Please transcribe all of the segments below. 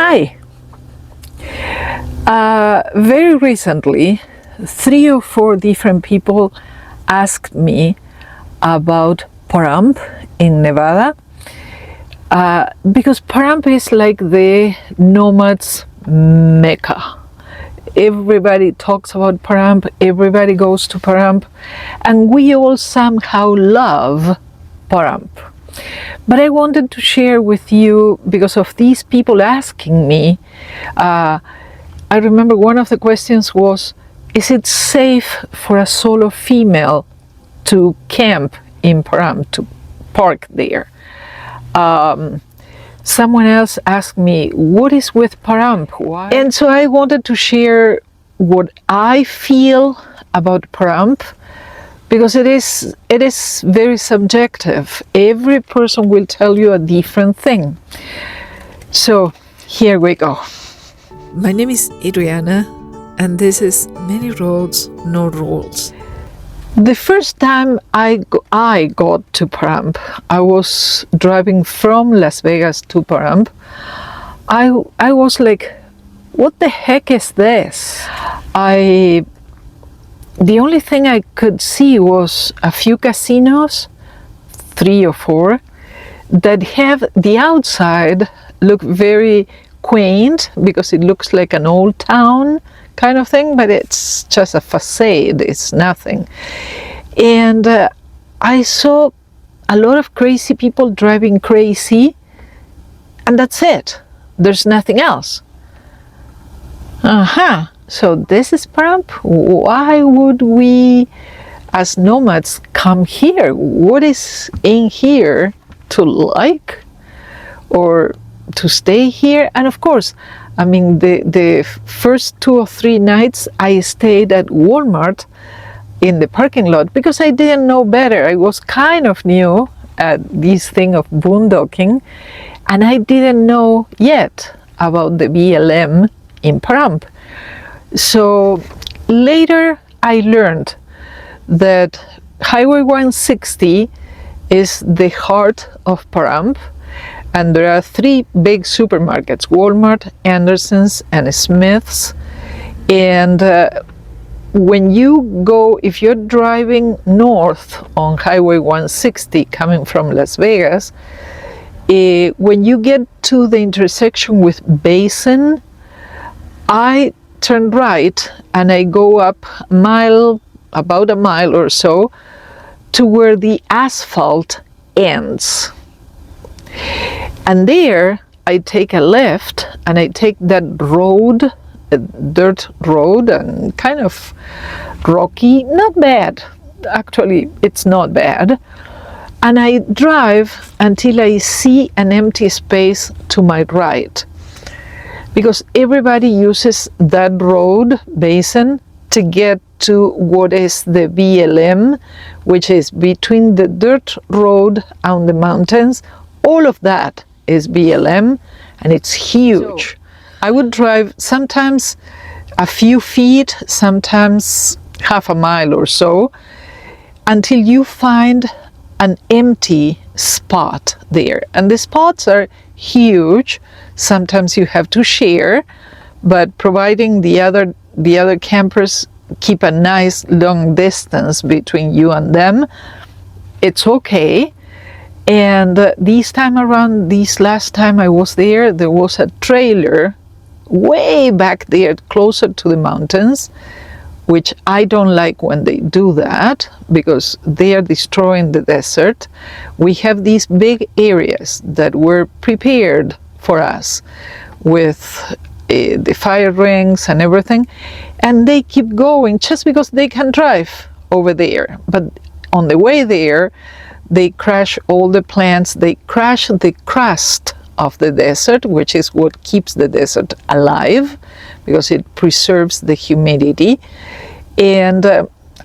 Hi. Very recently, 3 or 4 different people asked me about Pahrump in Nevada, because Pahrump is like the nomads' mecca. Everybody talks about Pahrump, everybody goes to Pahrump, and we all somehow love Pahrump. But I wanted to share with you, because of these people asking me, I remember one of the questions was, is it safe for a solo female to camp in Pahrump, to park there? Someone else asked me, what is with Pahrump? Why? And so I wanted to share what I feel about Pahrump, because it is very subjective. Every person will tell you a different thing. So here we go. My name is Adriana, and this is Many Roads, No Rules. The first time I got to Pahrump, I was driving from Las Vegas to Pahrump. I was like, what the heck is this? The only thing I could see was a few casinos, 3 or 4, that have the outside look very quaint, because it looks like an old town kind of thing, but it's just a facade, it's nothing. And I saw a lot of crazy people driving crazy, and that's it. There's nothing else. So this is Pahrump. Why would we as nomads come here? What is in here to like or to stay here? And of course, I mean, the first 2 or 3 nights I stayed at Walmart in the parking lot, because I didn't know better. I was kind of new at this thing of boondocking, and I didn't know yet about the BLM in Pahrump. So later I learned that Highway 160 is the heart of Pahrump, and there are 3 big supermarkets: Walmart, Anderson's, and Smith's. And when you go, if you're driving north on Highway 160 coming from Las Vegas, when you get to the intersection with Basin, I turn right and I go up about a mile or so, to where the asphalt ends. And there I take a left and I take that road, a dirt road, and kind of rocky, not bad. Actually, it's not bad. And I drive until I see an empty space to my right, because everybody uses that road, Basin, to get to what is the BLM, which is between the dirt road and the mountains. All of that is BLM, and it's huge. So, I would drive sometimes a few feet, sometimes half a mile or so, until you find an empty spot there. And the spots are huge. Sometimes you have to share, but providing the other campers keep a nice long distance between you and them, it's okay. And this time around, this last time I was there, there was a trailer way back there, closer to the mountains, which I don't like when they do that, because they are destroying the desert. We have these big areas that were prepared for us with the fire rings and everything, and they keep going just because they can drive over there. But on the way there, they crash all the plants, they crash the crust of the desert, which is what keeps the desert alive, because it preserves the humidity. And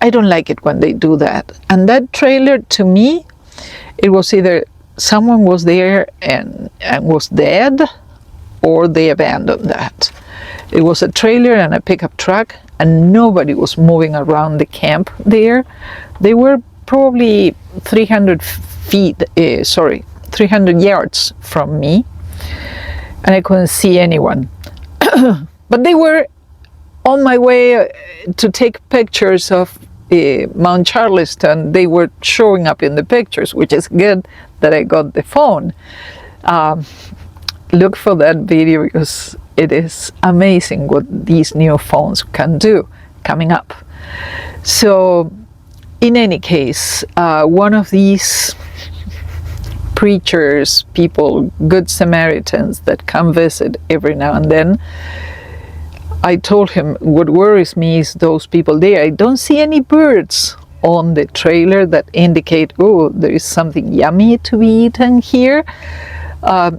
I don't like it when they do that. And that trailer, to me, it was either someone was there and was dead, or they abandoned that. It was a trailer and a pickup truck, and nobody was moving around the camp there. They were probably 300 yards from me. and I couldn't see anyone. But they were on my way to take pictures of Mount Charleston. They were showing up in the pictures, which is good that I got the phone. Look for that video because it is amazing what these new phones can do coming up. So in any case, one of these preachers, people, good Samaritans that come visit every now and then, I told him what worries me is those people there. I don't see any birds on the trailer that indicate, oh, there is something yummy to be eaten here.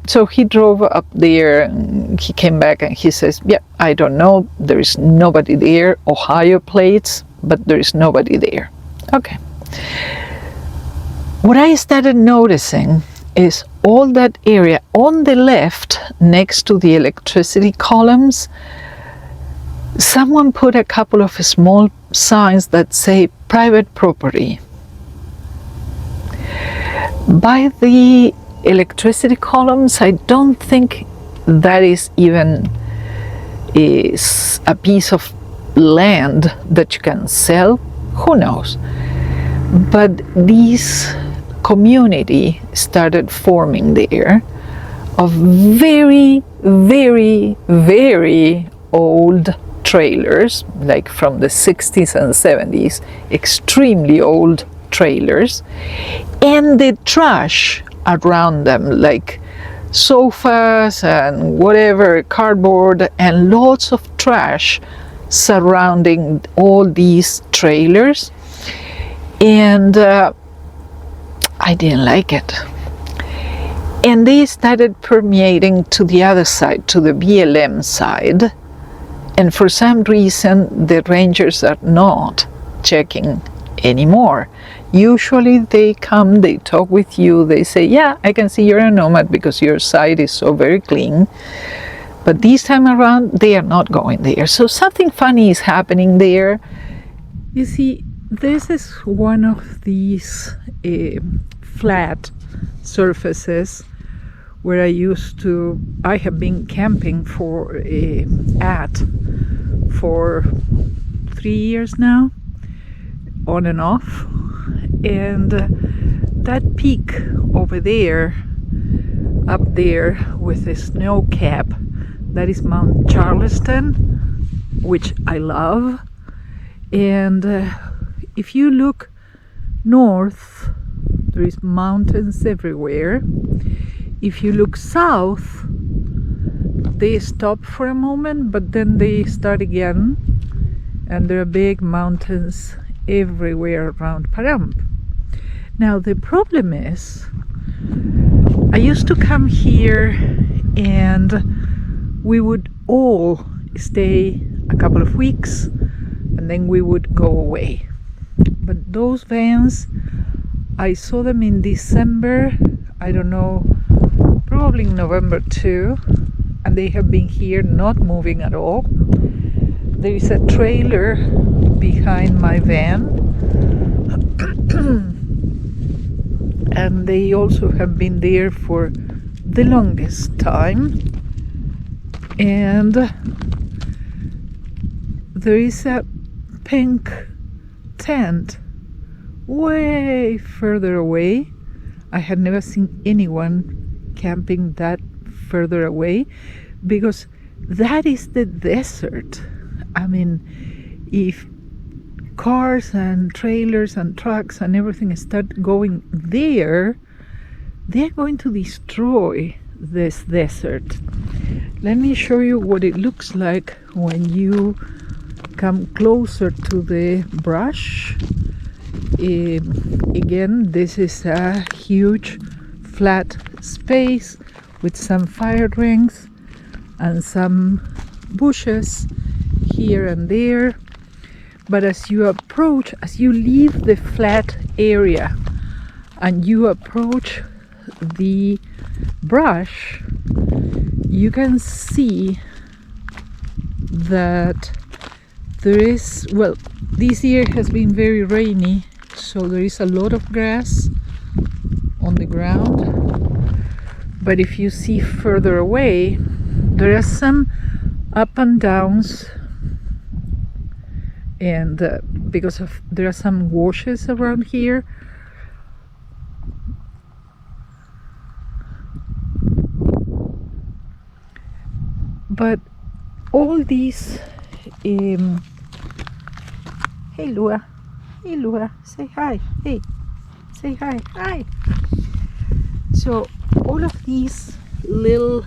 So he drove up there and he came back and he says, yeah, I don't know, there is nobody there. Ohio plates, but there is nobody there. Okay. What I started noticing is all that area on the left next to the electricity columns, someone put a couple of small signs that say private property. By the electricity columns, I don't think that is even a piece of land that you can sell. Who knows? But this community started forming there of very, very, very old trailers, like from the 60s and 70s, extremely old trailers, and the trash around them, like sofas and whatever, cardboard, and lots of trash surrounding all these trailers. And I didn't like it. And they started permeating to the other side, to the BLM side. And for some reason, the rangers are not checking anymore. Usually they come, they talk with you, they say, yeah, I can see you're a nomad because your site is so very clean. But this time around, they are not going there. So something funny is happening there. You see, this is one of these flat surfaces where I have been camping for 3 years now, on and off. And that peak over there, up there with the snow cap, that is Mount Charleston, which I love. And if you look north, there is mountains everywhere. If you look south, they stop for a moment, but then they start again, and there are big mountains everywhere around Pahrump. Now the problem is, I used to come here and we would all stay a couple of weeks and then we would go away. But those vans, I saw them in December, I don't know, probably November too, and they have been here not moving at all. There is a trailer behind my van and they also have been there for the longest time. And there is a pink tent way further away. I had never seen anyone camping that further away, because that is the desert. I mean, if cars and trailers and trucks and everything start going there, they're going to destroy this desert. Let me show you what it looks like when you come closer to the brush. Again, this is a huge flat space with some fire rings and some bushes here and there. But as you approach, as you leave the flat area and you approach the brush, you can see that there is, well, this year has been very rainy, so there is a lot of grass on the ground. But if you see further away, there are some up and downs, and because of there are some washes around here. But all these hey Lua, say hi, hey, say hi, hi. So all of these little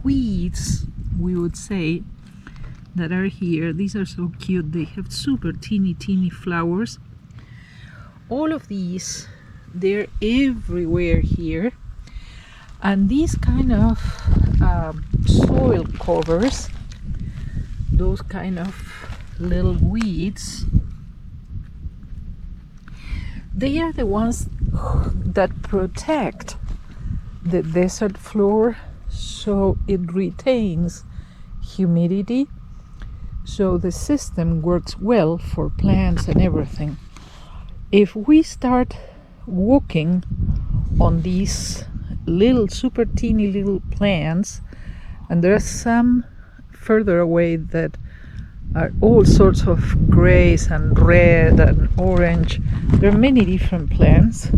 weeds, we would say, that are here, these are so cute. They have super teeny flowers. All of these, they're everywhere here, and these kind of soil covers, those kind of little weeds, they are the ones that protect the desert floor, so it retains humidity, so the system works well for plants and everything. If we start walking on these little super teeny little plants, and there are some further away that are all sorts of grays and red and orange, there are many different plants.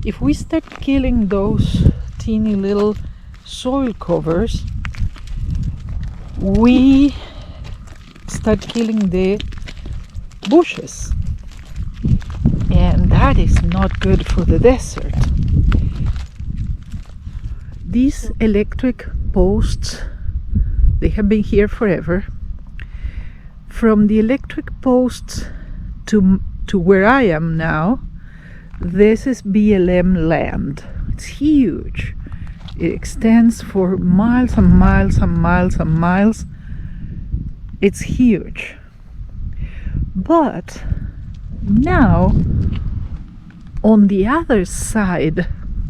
If we start killing those teeny little soil covers, we start killing the bushes, and that is not good for the desert. These electric posts, they have been here forever. From the electric posts to where I am now, this is BLM land. It's huge. It extends for miles and miles and miles and miles. It's huge. But now, on the other side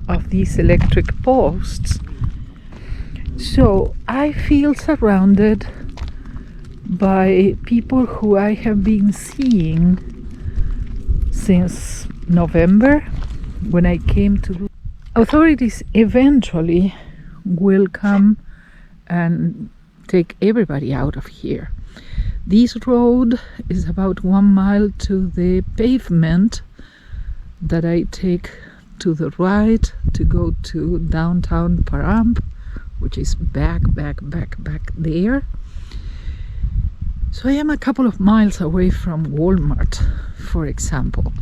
of these electric posts, so I feel surrounded by people who I have been seeing since November, when I came to. Authorities eventually will come and take everybody out of here. This road is about 1 mile to the pavement that I take to the right to go to downtown Pahrump, which is back there. So I am a couple of miles away from Walmart, for example.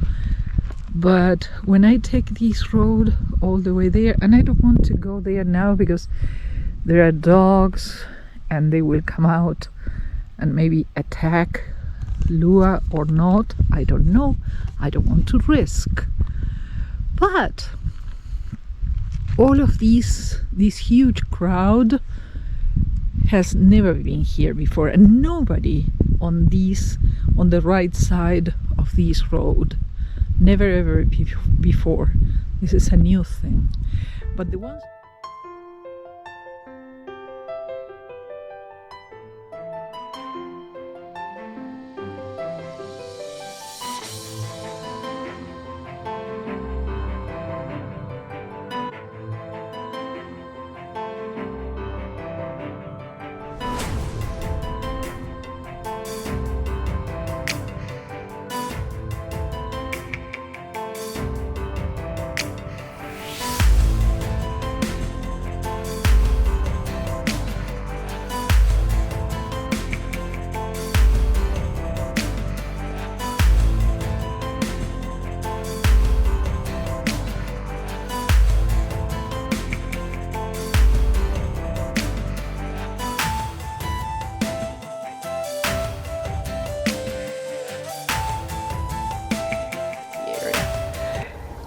But when I take this road all the way there, and I don't want to go there now because there are dogs and they will come out and maybe attack Lua or not, I don't know. I don't want to risk. But all of this huge crowd has never been here before, and nobody on the right side of this road, never ever before. This is a new thing. But the ones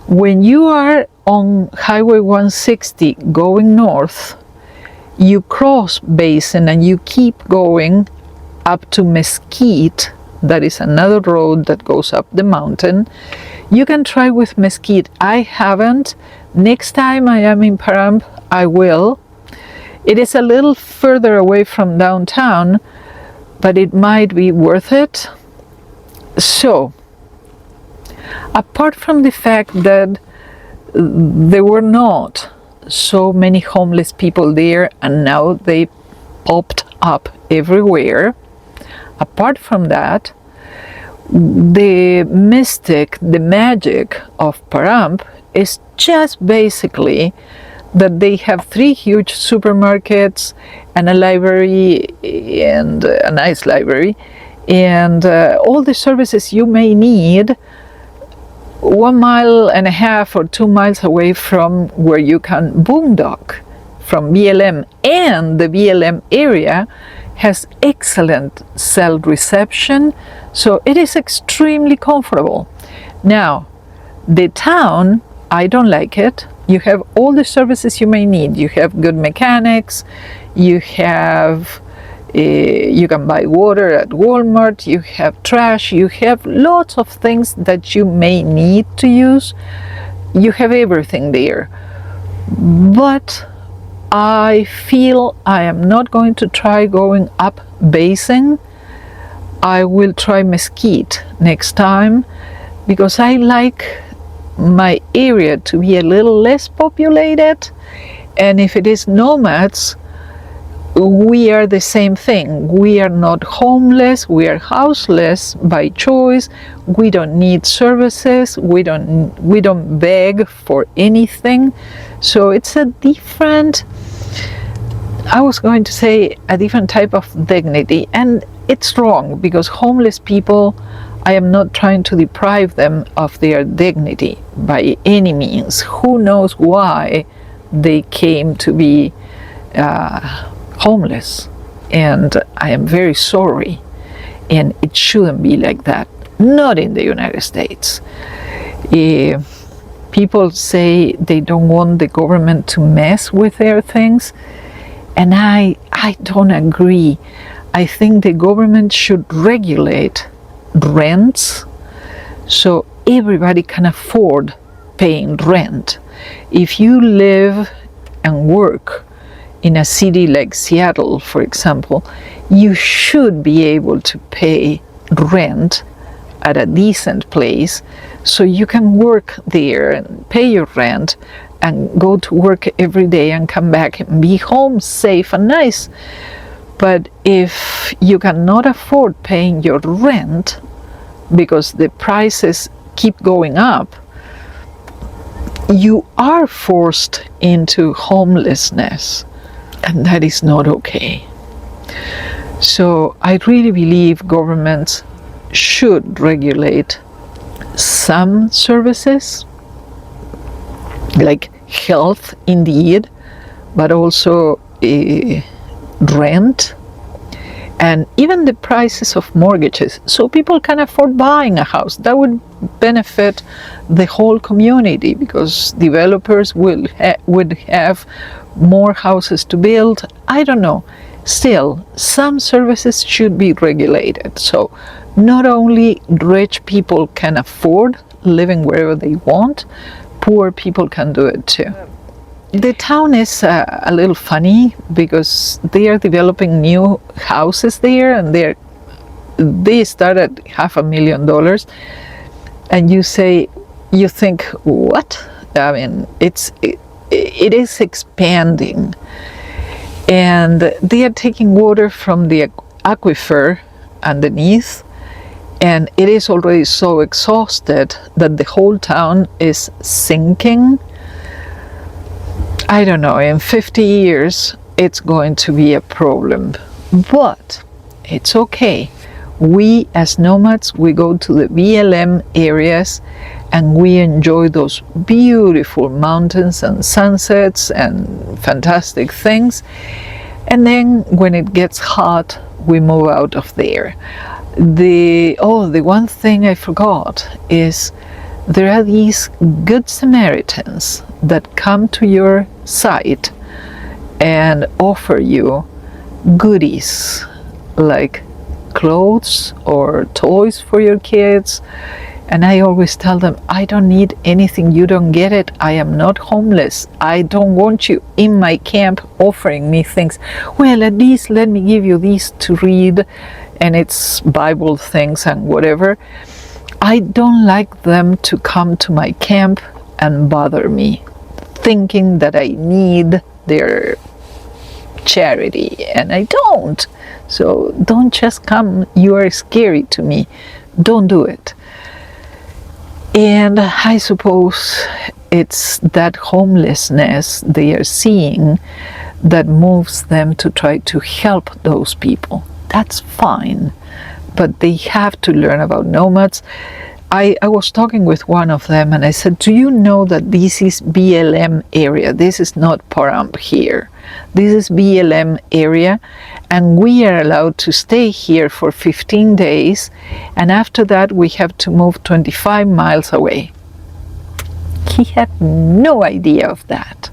when you are on Highway 160 going north, you cross Basin and you keep going up to Mesquite. That is another road that goes up the mountain. You can try with Mesquite. I haven't. Next time I am in Pahrump, I will. It is a little further away from downtown, but it might be worth it. So, apart from the fact that there were not so many homeless people there, and now they popped up everywhere. Apart from that, the mystic, the magic of Pahrump is just basically that they have 3 huge supermarkets and a library, and a nice library, and all the services you may need 1.5 miles or 2 miles away from where you can boondock from BLM. And the BLM area has excellent cell reception, so it is extremely comfortable. Now, the town, I don't like it. You have all the services you may need. You have good mechanics, you have you can buy water at Walmart, you have trash, you have lots of things that you may need to use. You have everything there. But I feel I am not going to try going up Basin. I will try Mesquite next time, because I like my area to be a little less populated. And if it is nomads, we are the same thing. We are not homeless, we are houseless by choice. We don't need services, we don't beg for anything. So it's a different, I was going to say a different type of dignity, and it's wrong, because homeless people, I am not trying to deprive them of their dignity by any means. Who knows why they came to be homeless, and I am very sorry, and it shouldn't be like that, not in the United States. People say they don't want the government to mess with their things, and I don't agree. I think the government should regulate rents so everybody can afford paying rent. If you live and work in a city like Seattle, for example, you should be able to pay rent at a decent place so you can work there and pay your rent and go to work every day and come back and be home safe and nice. But if you cannot afford paying your rent because the prices keep going up, you are forced into homelessness, and that is not okay. So I really believe governments should regulate some services, like health indeed, but also rent, and even the prices of mortgages, so people can afford buying a house. That would benefit the whole community, because developers would have more houses to build. I don't know. Still, some services should be regulated, so not only rich people can afford living wherever they want, poor people can do it too. The town is a little funny, because they are developing new houses there, and they start at $500,000, and you think, what? I mean, it is expanding, and they are taking water from the aquifer underneath, and it is already so exhausted that the whole town is sinking. I don't know, in 50 years it's going to be a problem, but it's okay. We as nomads, we go to the BLM areas and we enjoy those beautiful mountains and sunsets and fantastic things, and then when it gets hot we move out of there. The one thing I forgot is there are these good Samaritans that come to your site and offer you goodies like clothes or toys for your kids. And I always tell them, I don't need anything, you don't get it. I am not homeless. I don't want you in my camp offering me things. Well, at least let me give you these to read, and it's Bible things and whatever. I don't like them to come to my camp and bother me. thinking that I need their charity, and I don't. So don't just come, you are scary to me. Don't do it. And I suppose it's that homelessness they are seeing that moves them to try to help those people. That's fine, but they have to learn about nomads. I was talking with one of them and I said, do you know that this is BLM area? This is not Pahrump here. This is BLM area, and we are allowed to stay here for 15 days, and after that we have to move 25 miles away. He had no idea of that.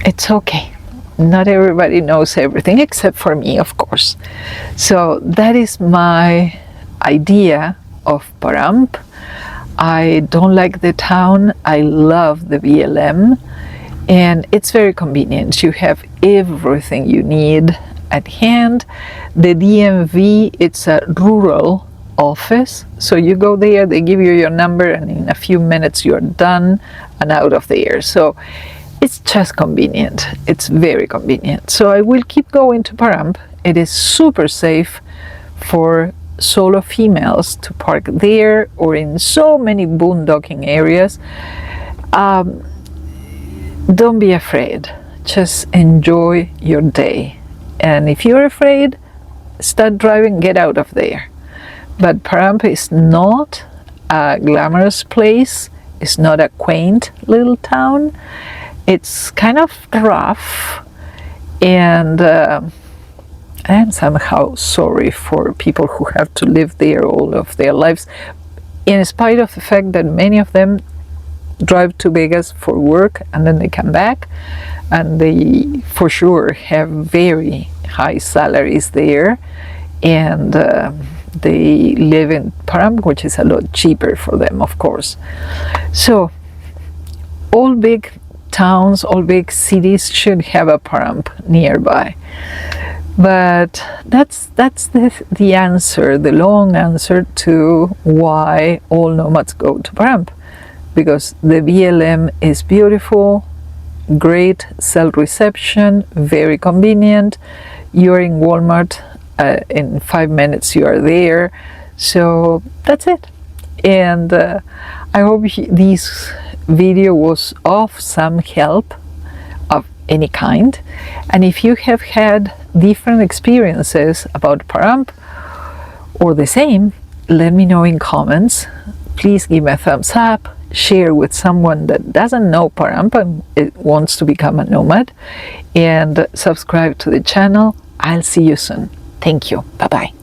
It's okay. Not everybody knows everything, except for me, of course. So that is my idea of Pahrump. I don't like the town. I love the BLM, and it's very convenient. You have everything you need at hand. The DMV, it's a rural office, so you go there, they give you your number, and in a few minutes you're done and out of there. So it's just convenient. It's very convenient. So I will keep going to Pahrump. It is super safe for solo females to park there or in so many boondocking areas. Don't be afraid. Just enjoy your day. And if you're afraid, start driving, get out of there. But Pahrump is not a glamorous place. It's not a quaint little town. It's kind of rough, and I am somehow sorry for people who have to live there all of their lives, in spite of the fact that many of them drive to Vegas for work and then they come back, and they for sure have very high salaries there, and they live in Pahrump, which is a lot cheaper for them, of course. So all big towns, all big cities should have a Pahrump nearby. But that's the answer, the long answer to why all nomads go to Pahrump. Because the BLM is beautiful, great cell reception, very convenient. You're in Walmart, in 5 minutes you are there. So that's it. And I hope this video was of some help of any kind. And if you have had different experiences about Pahrump or the same, let me know in comments. Please give me a thumbs up, share with someone that doesn't know Pahrump and wants to become a nomad, and subscribe to the channel. I'll see you soon. Thank you. Bye-bye.